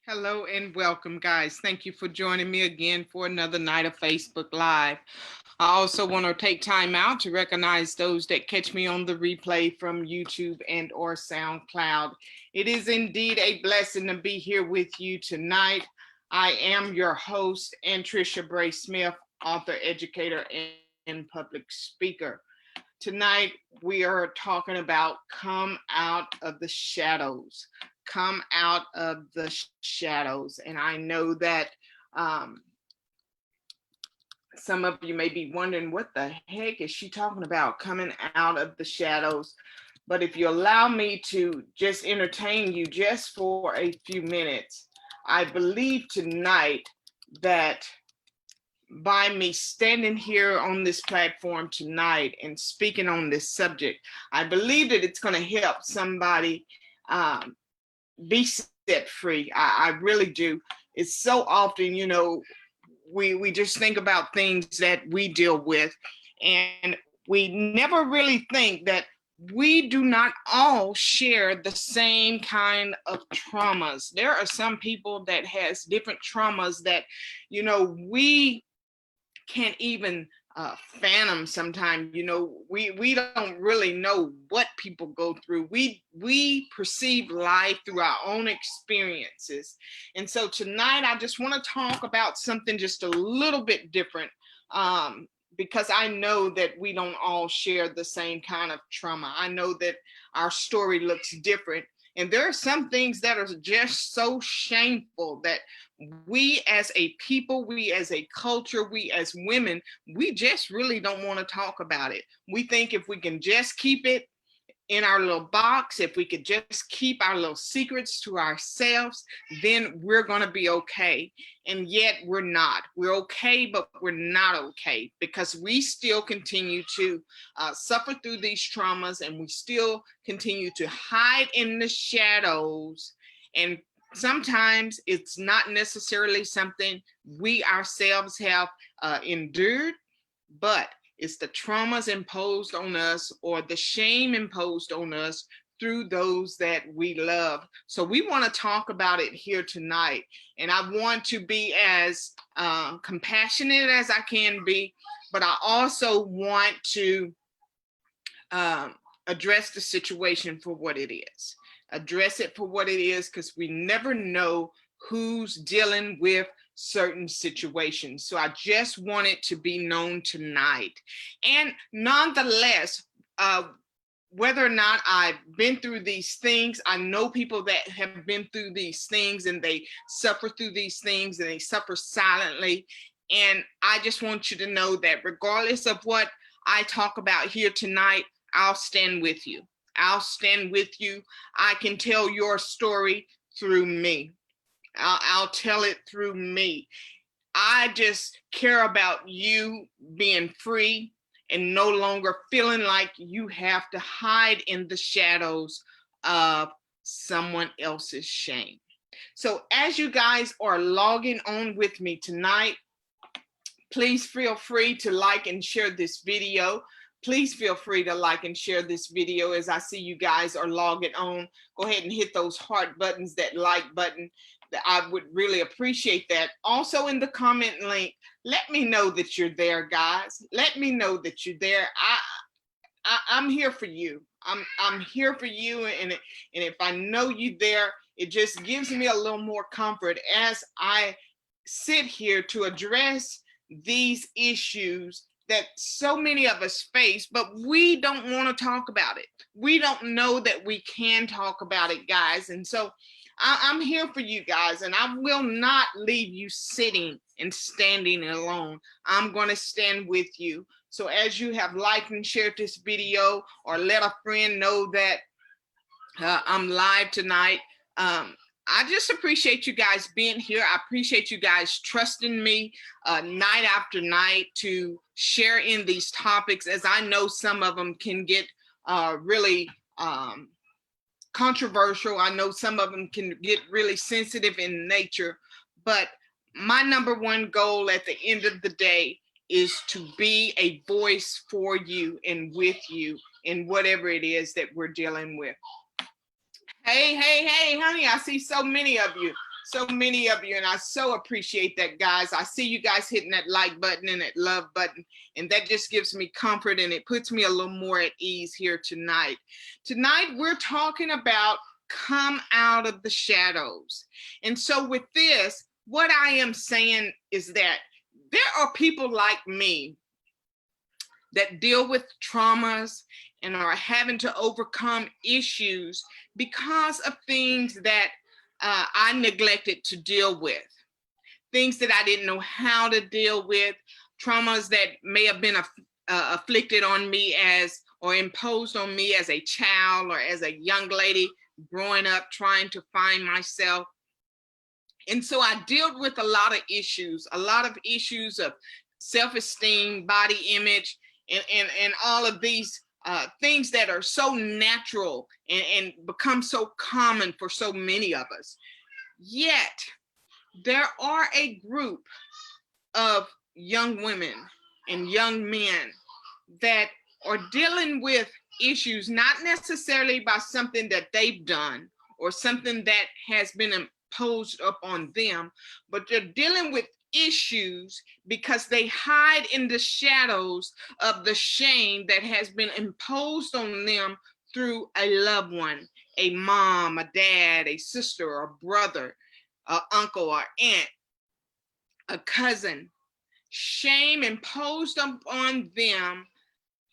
Hello and welcome, guys. Thank you for joining me again for another night of Facebook Live. I also want to take time out to recognize those that catch me on the replay from YouTube and or SoundCloud. It is indeed a blessing to be here with you tonight. I am your host, Antricia Bray Smith, author, educator, and public speaker. Tonight, we are talking about come out of the shadows. Come out of the shadows. And I know that some of you may be wondering, what the heck is she talking about, coming out of the shadows? But if you allow me to just entertain you just for a few minutes, I believe tonight that by me standing here on this platform tonight and speaking on this subject, I believe that it's going to help somebody be set free. I really do. It's so often, we just think about things that we deal with, and we never really think that we do not all share the same kind of traumas. There are some people that has different traumas that, we can't even fathom sometimes. We don't really know what people go through. We perceive life through our own experiences. And so tonight I just want to talk about something just a little bit different, because I know that we don't all share the same kind of trauma. I know that our story looks different. And there are some things that are just so shameful that we as a people, we as a culture, we as women, we just really don't want to talk about it. We think if we can just keep it in our little box, if we could just keep our little secrets to ourselves, then we're going to be okay. And yet we're not. We're okay, but we're not okay, because we still continue to suffer through these traumas, and we still continue to hide in the shadows. And sometimes it's not necessarily something we ourselves have endured, but it's the traumas imposed on us or the shame imposed on us through those that we love. So we want to talk about it here tonight. And I want to be as compassionate as I can be, but I also want to address the situation for what it is. Address it for what it is, because we never know who's dealing with certain situations. So I just want it to be known tonight. And nonetheless, whether or not I've been through these things, I know people that have been through these things, and they suffer through these things, and they suffer silently. And I just want you to know that regardless of what I talk about here tonight, I'll stand with you. I'll stand with you. I can tell your story through me. I'll tell it through me. I just care about you being free and no longer feeling like you have to hide in the shadows of someone else's shame. So as you guys are logging on with me tonight, please feel free to like and share this video. Please feel free to like and share this video. As I see you guys are logging on, go ahead and hit those heart buttons, that like button. I would really appreciate that. Also in the comment link, let me know that you're there, guys. Let me know that you're there. I'm here for you. I'm here for you, and if I know you there, it just gives me a little more comfort as I sit here to address these issues that so many of us face, but we don't want to talk about it. We don't know that we can talk about it, guys. And so I'm here for you guys, and I will not leave you sitting and standing alone. I'm going to stand with you. So as you have liked and shared this video, or let a friend know that I'm live tonight, I just appreciate you guys being here. I appreciate you guys trusting me night after night to share in these topics, as I know some of them can get really controversial. I know some of them can get really sensitive in nature, but my number one goal at the end of the day is to be a voice for you and with you in whatever it is that we're dealing with. Hey, honey, I see so many of you. So many of you, and I so appreciate that, guys. I see you guys hitting that like button and that love button, and that just gives me comfort and it puts me a little more at ease here tonight. Tonight, we're talking about come out of the shadows. And so with this, what I am saying is that there are people like me that deal with traumas and are having to overcome issues because of things that I neglected to deal with, things that I didn't know how to deal with, traumas that may have been afflicted on me as, or imposed on me as a child or as a young lady growing up trying to find myself. And so I dealt with a lot of issues of self-esteem, body image, and all of these things that are so natural and become so common for so many of us. Yet, there are a group of young women and young men that are dealing with issues, not necessarily by something that they've done or something that has been imposed upon them, but they're dealing with issues because they hide in the shadows of the shame that has been imposed on them through a loved one, a mom, a dad, a sister, a brother, an uncle or aunt, a cousin. Shame imposed upon them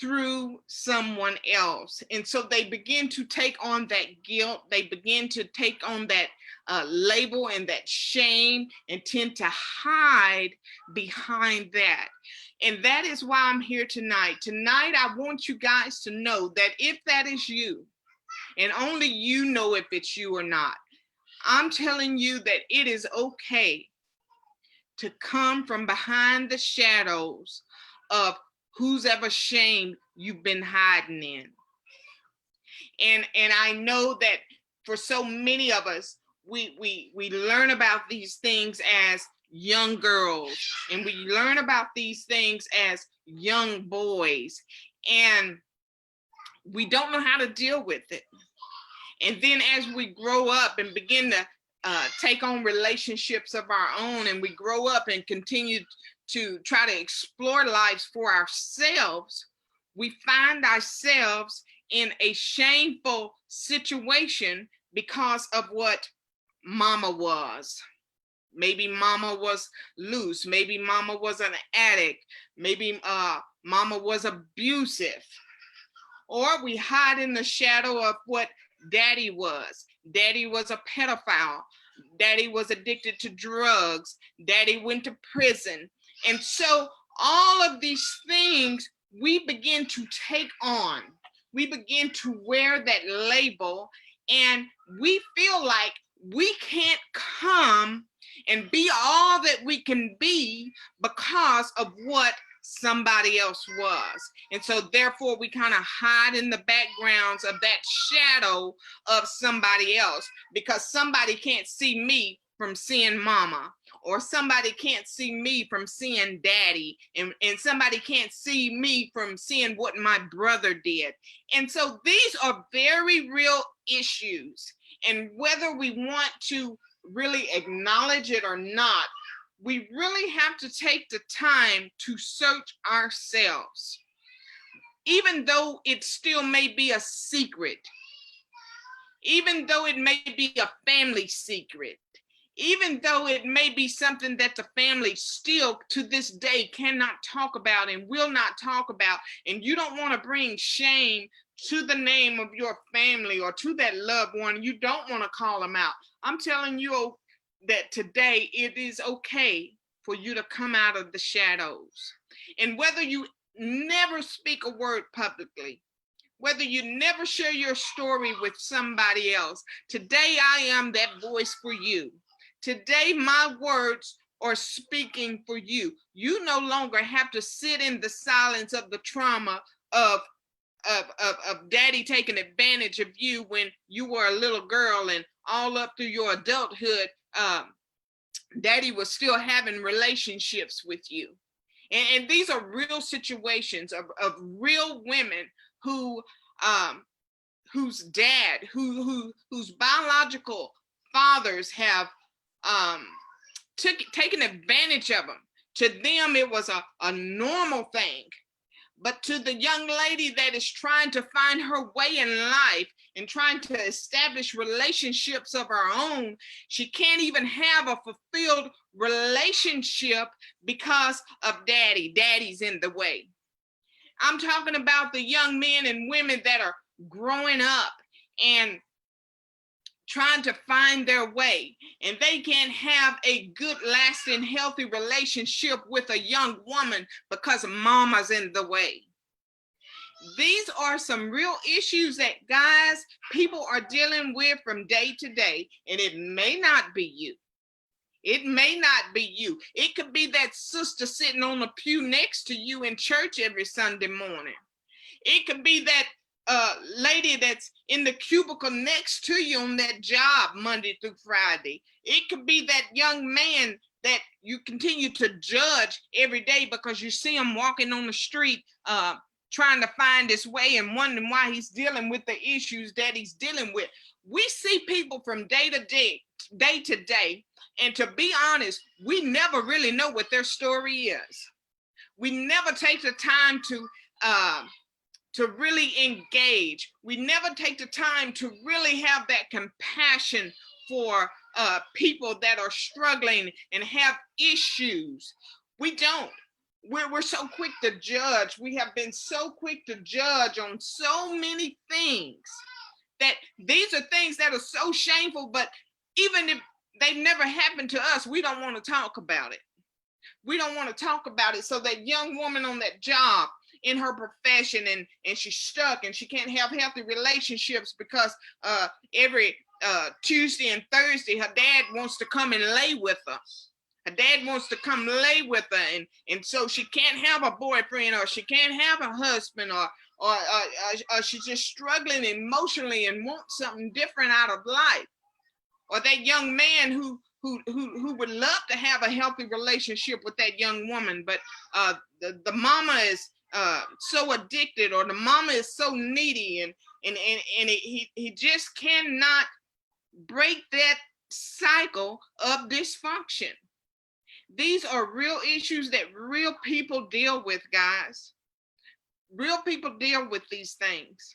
through someone else. And so they begin to take on that guilt. They begin to take on that label and that shame and tend to hide behind that. And that is why I'm here tonight. Tonight, I want you guys to know that if that is you, and only you know if it's you or not, I'm telling you that it is okay to come from behind the shadows of whose ever shame you've been hiding in. And I know that for so many of us, we learn about these things as young girls, and we learn about these things as young boys, and we don't know how to deal with it. And then as we grow up and begin to take on relationships of our own, and we grow up and continue to try to explore lives for ourselves, we find ourselves in a shameful situation because of what mama was. Maybe mama was loose. Maybe mama was an addict. Maybe mama was abusive. Or we hide in the shadow of what daddy was. Daddy was a pedophile. Daddy was addicted to drugs. Daddy went to prison. And so all of these things we begin to take on. We begin to wear that label, and we feel like we can't come and be all that we can be because of what somebody else was. And so therefore we kind of hide in the backgrounds of that shadow of somebody else, because somebody can't see me from seeing mama, or somebody can't see me from seeing daddy, and somebody can't see me from seeing what my brother did. And so these are very real issues, and whether we want to really acknowledge it or not, we really have to take the time to search ourselves, even though it still may be a secret, even though it may be a family secret, even though it may be something that the family still to this day cannot talk about and will not talk about, and you don't want to bring shame to the name of your family or to that loved one, you don't want to call them out. I'm telling you that today it is okay for you to come out of the shadows. And whether you never speak a word publicly, whether you never share your story with somebody else, today I am that voice for you. Today my words are speaking for you. You no longer have to sit in the silence of the trauma of daddy taking advantage of you when you were a little girl, and all up through your adulthood, daddy was still having relationships with you. And these are real situations of real women who whose dad, whose biological fathers have um, taking advantage of them. To them, it was a normal thing. But to the young lady that is trying to find her way in life and trying to establish relationships of her own, she can't even have a fulfilled relationship because of daddy. Daddy's in the way. I'm talking about the young men and women that are growing up and trying to find their way, and they can't have a good, lasting, healthy relationship with a young woman because mama's in the way. These are some real issues that, guys, people are dealing with from day to day, and it may not be you. It may not be you. It could be that sister sitting on the pew next to you in church every Sunday morning. It could be that lady that's in the cubicle next to you on that job Monday through Friday. It could be that young man that you continue to judge every day because you see him walking on the street trying to find his way and wondering why he's dealing with the issues that he's dealing with. We see people from day to day, and to be honest, we never really know what their story is. We never take the time to really engage. We never take the time to really have that compassion for people that are struggling and have issues. We don't. We're so quick to judge. We have been so quick to judge on so many things that these are things that are so shameful, but even if they never happened to us, we don't want to talk about it. We don't want to talk about it. So that young woman on that job in her profession, and she's stuck and she can't have healthy relationships because every Tuesday and Thursday her dad wants to come and lay with her. Her dad wants to come lay with her, and so she can't have a boyfriend, or she can't have a husband, or she's just struggling emotionally and wants something different out of life. Or that young man who would love to have a healthy relationship with that young woman, but the mama is so addicted, or the mama is so needy, and he just cannot break that cycle of dysfunction. These are real issues that real people deal with, guys. Real people deal with these things.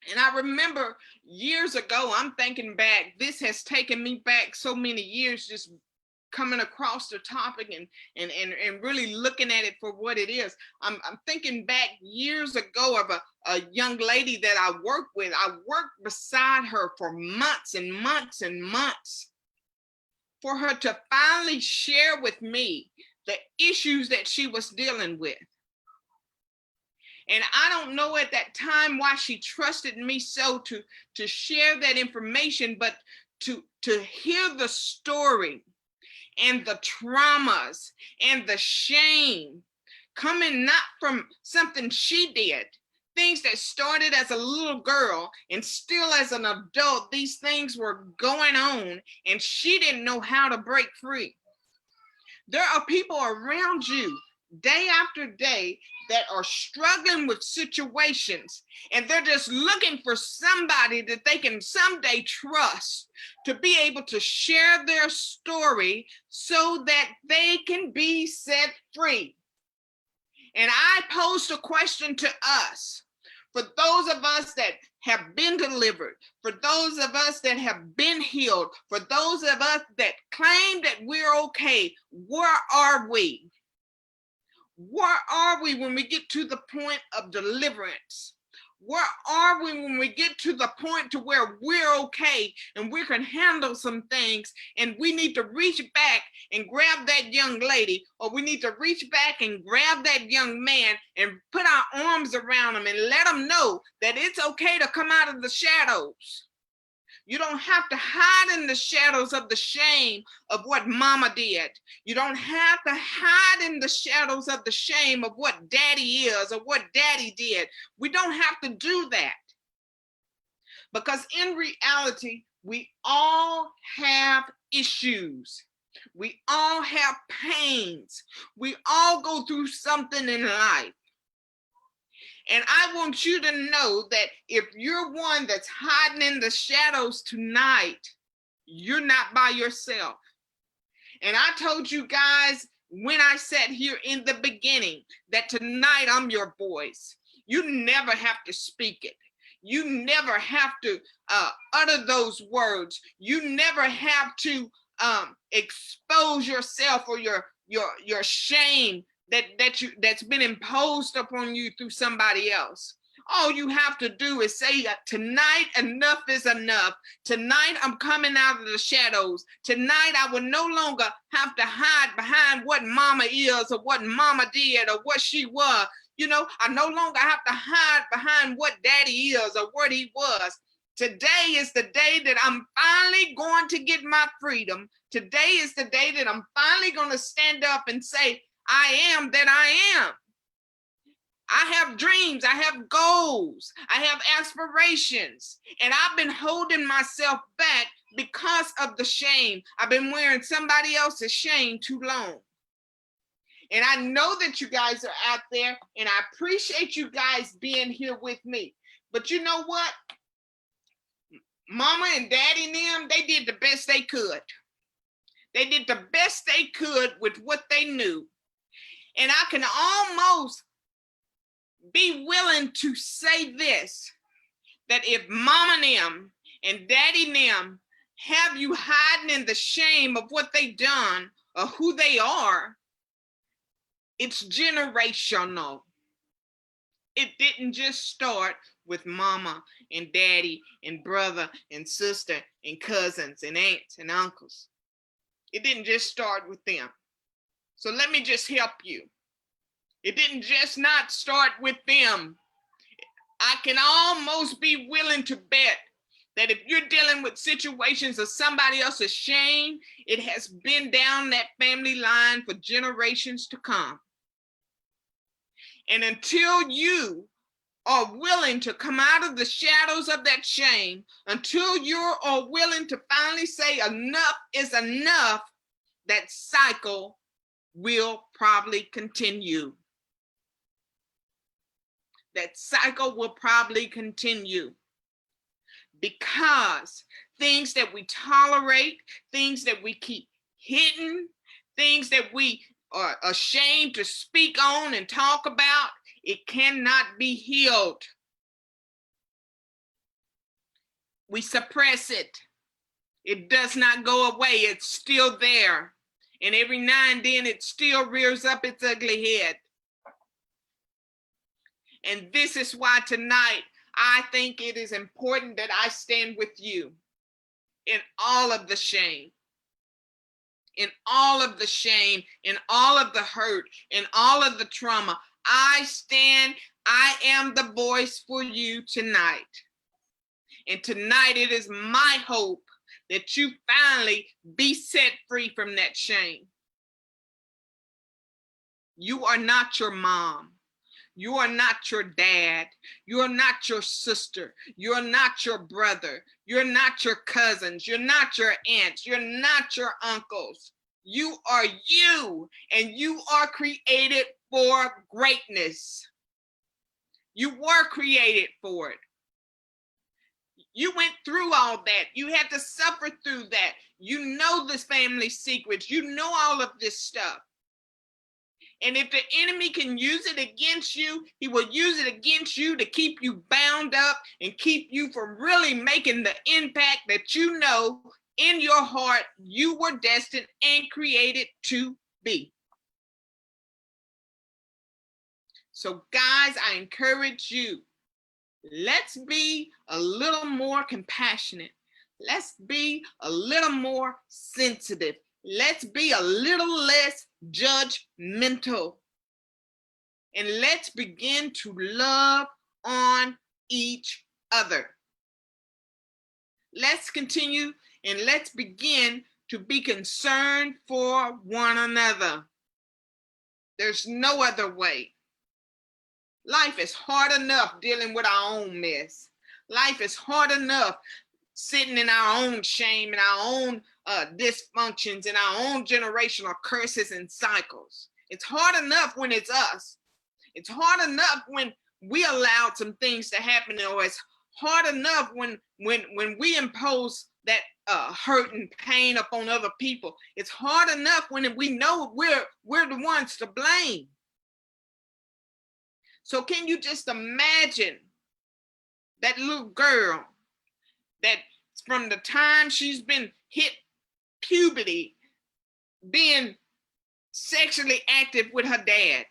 And I remember years ago, I'm thinking back, this has taken me back so many years, just coming across the topic and really looking at it for what it is. I'm thinking back years ago of a young lady that I worked with. I worked beside her for months and months and months for her to finally share with me the issues that she was dealing with. And I don't know at that time why she trusted me so to share that information, but to hear the story and the traumas and the shame coming not from something she did, things that started as a little girl and still as an adult, these things were going on and she didn't know how to break free. There are people around you day after day that are struggling with situations, and they're just looking for somebody that they can someday trust to be able to share their story so that they can be set free. And I posed a question to us, for those of us that have been delivered, for those of us that have been healed, for those of us that claim that we're okay, where are we? Where are we when we get to the point of deliverance? Where are we when we get to the point to where we're okay and we can handle some things, and we need to reach back and grab that young lady, or we need to reach back and grab that young man and put our arms around them and let them know that it's okay to come out of the shadows. You don't have to hide in the shadows of the shame of what mama did. You don't have to hide in the shadows of the shame of what daddy is or what daddy did. We don't have to do that. Because in reality, we all have issues. We all have pains. We all go through something in life. And I want you to know that if you're one that's hiding in the shadows tonight, you're not by yourself. And I told you guys when I sat here in the beginning that tonight I'm your voice. You never have to speak it. You never have to utter those words. You never have to expose yourself or your shame that's been imposed upon you through somebody else. All you have to do is say, tonight enough is enough. Tonight I'm coming out of the shadows. Tonight I will no longer have to hide behind what mama is or what mama did or what she was. You know, I no longer have to hide behind what daddy is or what he was. Today is the day that I'm finally going to get my freedom. Today is the day that I'm finally going to stand up and say, I am that I am. I have dreams, I have goals, I have aspirations, and I've been holding myself back because of the shame. I've been wearing somebody else's shame too long. And I know that you guys are out there, and I appreciate you guys being here with me. But you know what? Mama and daddy and them, they did the best they could. They did the best they could with what they knew. And I can almost be willing to say this, that if mama and them and daddy and them have you hiding in the shame of what they done or who they are, it's generational. It didn't just start with mama and daddy and brother and sister and cousins and aunts and uncles. It didn't just start with them. So let me just help you. It didn't just not start with them. I can almost be willing to bet that if you're dealing with situations of somebody else's shame, it has been down that family line for generations to come. And until you are willing to come out of the shadows of that shame, until you are willing to finally say enough is enough, that cycle will probably continue. That cycle will probably continue because things that we tolerate, things that we keep hidden, things that we are ashamed to speak on and talk about, it cannot be healed. We suppress it. It does not go away. It's still there. And every now and then it still rears up its ugly head. And this is why tonight, I think it is important that I stand with you in all of the shame, in all of the shame, in all of the hurt, in all of the trauma. I am the voice for you tonight. And tonight it is my hope that you finally be set free from that shame. You are not your mom. You are not your dad. You are not your sister. You're not your brother. You're not your cousins. You're not your aunts. You're not your uncles. You are you, and you are created for greatness. You were created for it. You went through all that. You had to suffer through that. You know this family secrets. You know all of this stuff. And if the enemy can use it against you, he will use it against you to keep you bound up and keep you from really making the impact that you know in your heart you were destined and created to be. So guys, I encourage you, let's be a little more compassionate. Let's be a little more sensitive. Let's be a little less judgmental. And let's begin to love on each other. Let's continue and let's begin to be concerned for one another. There's no other way. Life is hard enough dealing with our own mess. Life is hard enough sitting in our own shame and our own dysfunctions and our own generational curses and cycles. It's hard enough when it's us. It's hard enough when we allowed some things to happen, or it's hard enough when we impose hurt and pain upon other people. It's hard enough when we know we're the ones to blame. So can you just imagine that little girl that from the time she's been hit puberty, being sexually active with her dad?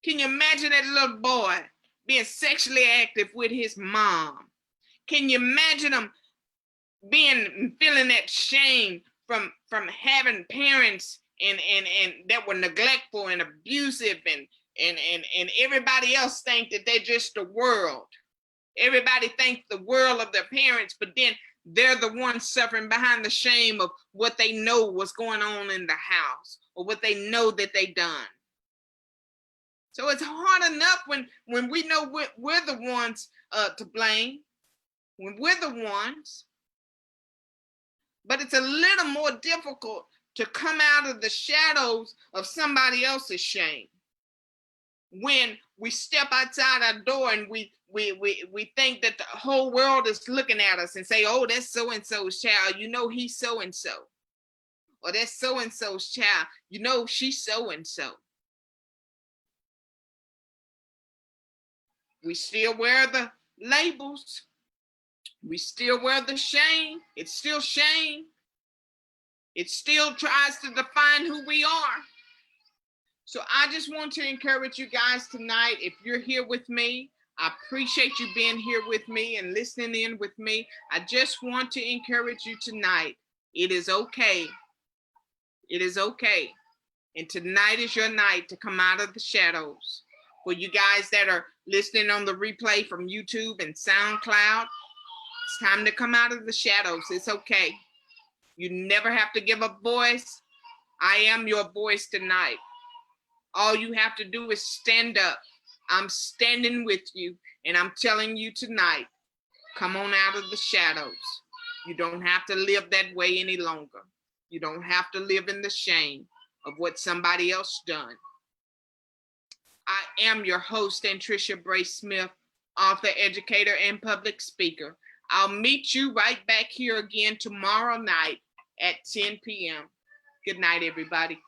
Can you imagine that little boy being sexually active with his mom? Can you imagine him feeling that shame from having parents and that were neglectful and abusive, and everybody else think that they're just the world. Everybody thinks the world of their parents, but then they're the ones suffering behind the shame of what they know was going on in the house or what they know that they done. So it's hard enough when we know we're the ones to blame, when we're the ones. But it's a little more difficult to come out of the shadows of somebody else's shame. When we step outside our door and we think that the whole world is looking at us and say, oh, that's so-and-so's child, you know he's so-and-so. Or that's so-and-so's child, you know she's so-and-so. We still wear the labels. We still wear the shame. It's still shame. It still tries to define who we are. So I just want to encourage you guys tonight, if you're here with me, I appreciate you being here with me and listening in with me. I just want to encourage you tonight. It is okay. It is okay. And tonight is your night to come out of the shadows. For you guys that are listening on the replay from YouTube and SoundCloud, it's time to come out of the shadows. It's okay. You never have to give a voice. I am your voice tonight. All you have to do is stand up. I'm standing with you, and I'm telling you tonight, come on out of the shadows. You don't have to live that way any longer. You don't have to live in the shame of what somebody else done. I am your host, Tricia Brace Smith, author, educator, and public speaker. I'll meet you right back here again tomorrow night at 10 p.m. Good night, everybody.